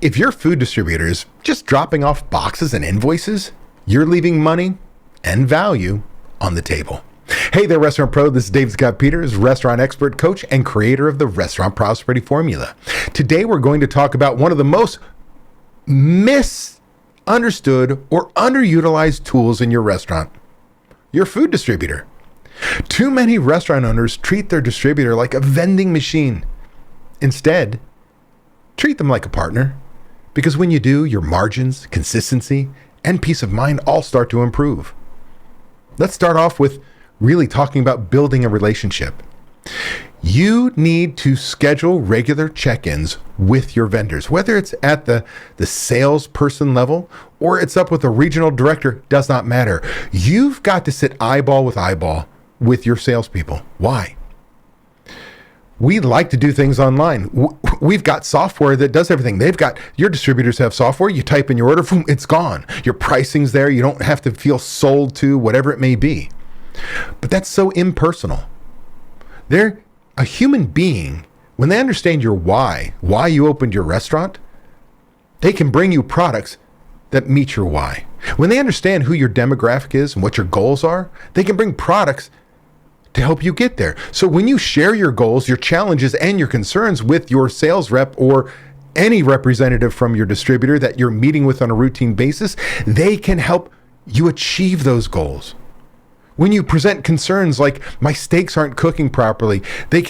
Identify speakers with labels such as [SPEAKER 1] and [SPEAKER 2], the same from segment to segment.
[SPEAKER 1] If your food distributor is just dropping off boxes and invoices, you're leaving money and value on the table. Hey there, Restaurant Pro. This is Dave Scott Peters, restaurant expert, coach, and creator of the Restaurant Prosperity Formula. Today, we're going to talk about one of the most misunderstood or underutilized tools in your restaurant, your food distributor. Too many restaurant owners treat their distributor like a vending machine. Instead, treat them like a partner, because when you do, your margins, consistency, and peace of mind all start to improve. Let's start off with really talking about building a relationship. You need to schedule regular check-ins with your vendors, whether it's at the salesperson level or it's up with a regional director, does not matter. You've got to sit eyeball with eyeball with your salespeople. Why? We like to do things online. We've got software that does everything. Your distributors have software. You type in your order, boom, it's gone. Your pricing's there. You don't have to feel sold to, whatever it may be. But that's so impersonal. They're a human being. When they understand your why you opened your restaurant, they can bring you products that meet your why. When they understand who your demographic is and what your goals are, they can bring products to help you get there. So when you share your goals, your challenges, and your concerns with your sales rep or any representative from your distributor that you're meeting with on a routine basis, they can help you achieve those goals. When you present concerns like, my steaks aren't cooking properly, they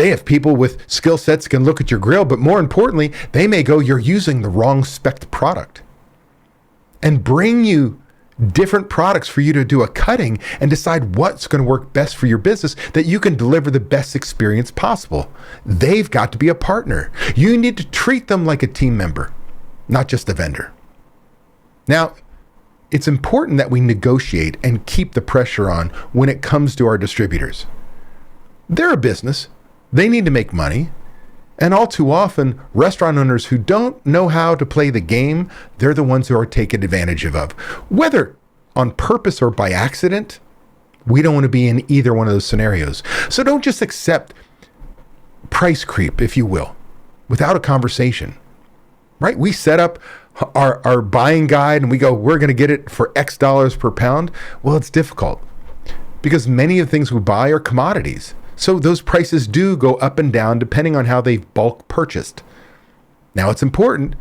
[SPEAKER 1] have people with skill sets can look at your grill, but more importantly, they may go, you're using the wrong spec product, and bring you different products for you to do a cutting and decide what's going to work best for your business, that you can deliver the best experience possible. They've got to be a partner. You need to treat them like a team member, not just a vendor. Now, it's important that we negotiate and keep the pressure on when it comes to our distributors. They're a business. They need to make money. And all too often, restaurant owners who don't know how to play the game, they're the ones who are taken advantage of. Whether on purpose or by accident, we don't want to be in either one of those scenarios. So don't just accept price creep, if you will, without a conversation, right? We set up our buying guide and we go, we're going to get it for X dollars per pound. Well, it's difficult because many of the things we buy are commodities. So those prices do go up and down depending on how they've bulk purchased. Now, it's important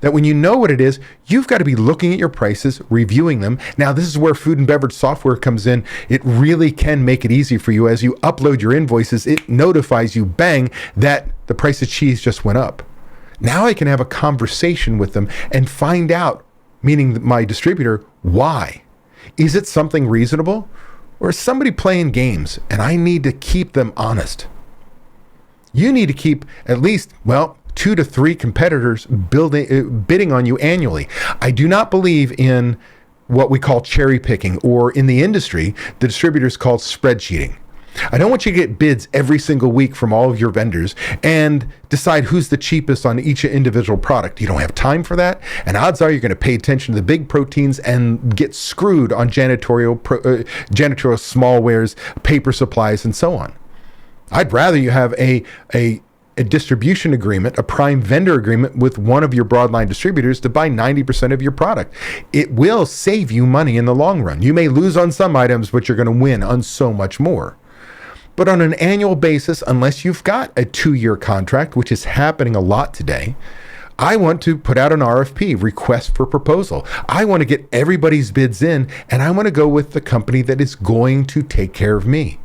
[SPEAKER 1] that when you know what it is, you've got to be looking at your prices, reviewing them. Now, this is where food and beverage software comes in. It really can make it easy for you. As you upload your invoices, it notifies you, bang, that the price of cheese just went up. Now I can have a conversation with them and find out, meaning my distributor, why. Is it something reasonable? Or is somebody playing games and I need to keep them honest? You need to keep at least, 2 to 3 competitors bidding on you annually. I do not believe in what we call cherry picking, or in the industry, the distributors call spreadsheeting. I don't want you to get bids every single week from all of your vendors and decide who's the cheapest on each individual product. You don't have time for that. And odds are you're going to pay attention to the big proteins and get screwed on janitorial smallwares, paper supplies, and so on. I'd rather you have a distribution agreement, a prime vendor agreement with one of your broadline distributors to buy 90% of your product. It will save you money in the long run. You may lose on some items, but you're going to win on so much more. But on an annual basis, unless you've got a 2-year contract, which is happening a lot today, I want to put out an RFP, request for proposal. I want to get everybody's bids in, and I want to go with the company that is going to take care of me.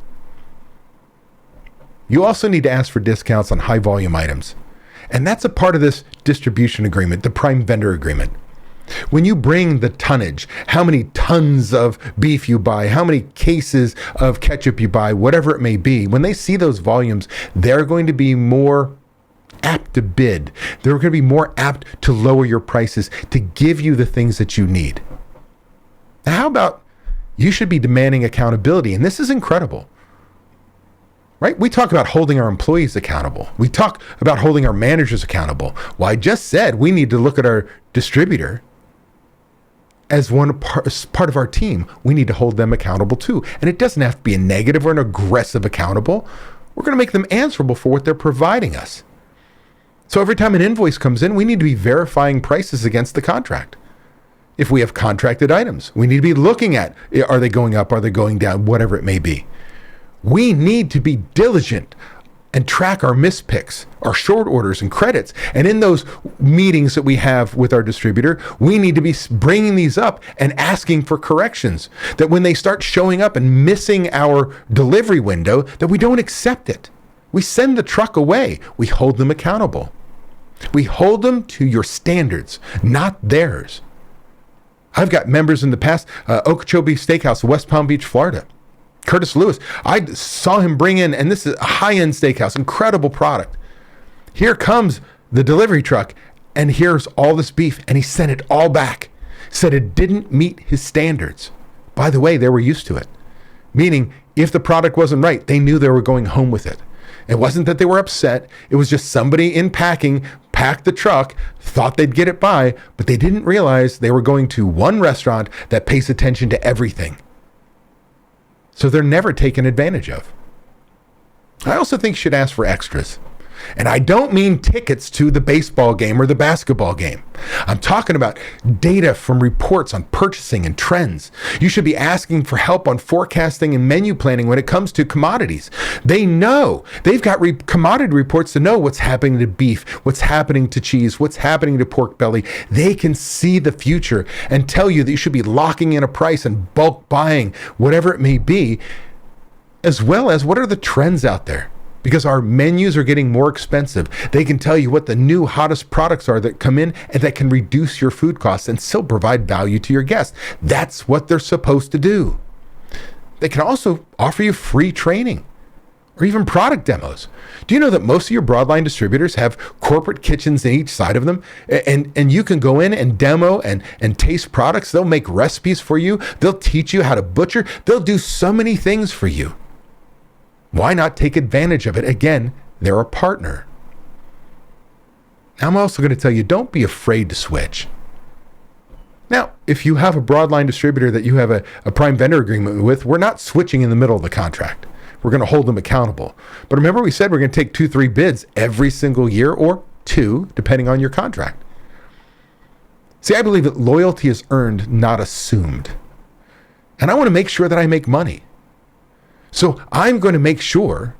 [SPEAKER 1] You also need to ask for discounts on high volume items. And that's a part of this distribution agreement, the prime vendor agreement. When you bring the tonnage, how many tons of beef you buy, how many cases of ketchup you buy, whatever it may be, when they see those volumes, they're going to be more apt to bid. They're going to be more apt to lower your prices, to give you the things that you need. Now, how about you should be demanding accountability? And this is incredible, right? We talk about holding our employees accountable. We talk about holding our managers accountable. Well, I just said we need to look at our distributor as part of our team. We need to hold them accountable too. And it doesn't have to be a negative or an aggressive accountable. We're going to make them answerable for what they're providing us. So every time an invoice comes in, we need to be verifying prices against the contract. If we have contracted items, we need to be looking at, are they going up, are they going down, whatever it may be. We need to be diligent and track our mispicks, our short orders and credits. And in those meetings that we have with our distributor, we need to be bringing these up and asking for corrections, that when they start showing up and missing our delivery window, that we don't accept it. We send the truck away. We hold them accountable. We hold them to your standards, not theirs. I've got members in the past, Okeechobee Steakhouse, West Palm Beach, Florida. Curtis Lewis, I saw him bring in, and this is a high-end steakhouse, incredible product. Here comes the delivery truck, and here's all this beef, and he sent it all back. Said it didn't meet his standards. By the way, they were used to it. Meaning, if the product wasn't right, they knew they were going home with it. It wasn't that they were upset. It was just somebody in packing packed the truck, thought they'd get it by, but they didn't realize they were going to one restaurant that pays attention to everything. So they're never taken advantage of. I also think you should ask for extras. And I don't mean tickets to the baseball game or the basketball game. I'm talking about data from reports on purchasing and trends. You should be asking for help on forecasting and menu planning when it comes to commodities. They know. They've got commodity reports to know what's happening to beef, what's happening to cheese, what's happening to pork belly. They can see the future and tell you that you should be locking in a price and bulk buying, whatever it may be, as well as what are the trends out there. Because our menus are getting more expensive. They can tell you what the new hottest products are that come in and that can reduce your food costs and still provide value to your guests. That's what they're supposed to do. They can also offer you free training or even product demos. Do you know that most of your broadline distributors have corporate kitchens in each side of them? And you can go in and demo and taste products. They'll make recipes for you. They'll teach you how to butcher. They'll do so many things for you. Why not take advantage of it? Again, they're a partner. I'm also going to tell you, don't be afraid to switch. Now, if you have a broadline distributor that you have a prime vendor agreement with, we're not switching in the middle of the contract. We're going to hold them accountable. But remember we said we're going to take 2-3 bids every single year, or 2, depending on your contract. See, I believe that loyalty is earned, not assumed. And I want to make sure that I make money. So I'm going to make sure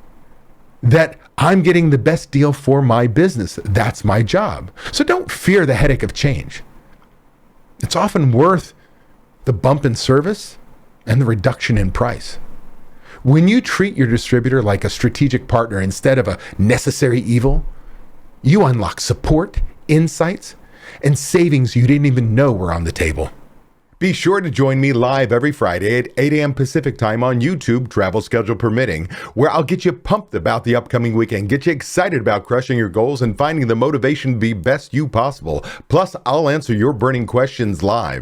[SPEAKER 1] that I'm getting the best deal for my business. That's my job. So don't fear the headache of change. It's often worth the bump in service and the reduction in price. When you treat your distributor like a strategic partner instead of a necessary evil, you unlock support, insights, and savings you didn't even know were on the table. Be sure to join me live every Friday at 8 a.m. Pacific time on YouTube, travel schedule permitting, where I'll get you pumped about the upcoming weekend, get you excited about crushing your goals and finding the motivation to be best you possible. Plus, I'll answer your burning questions live.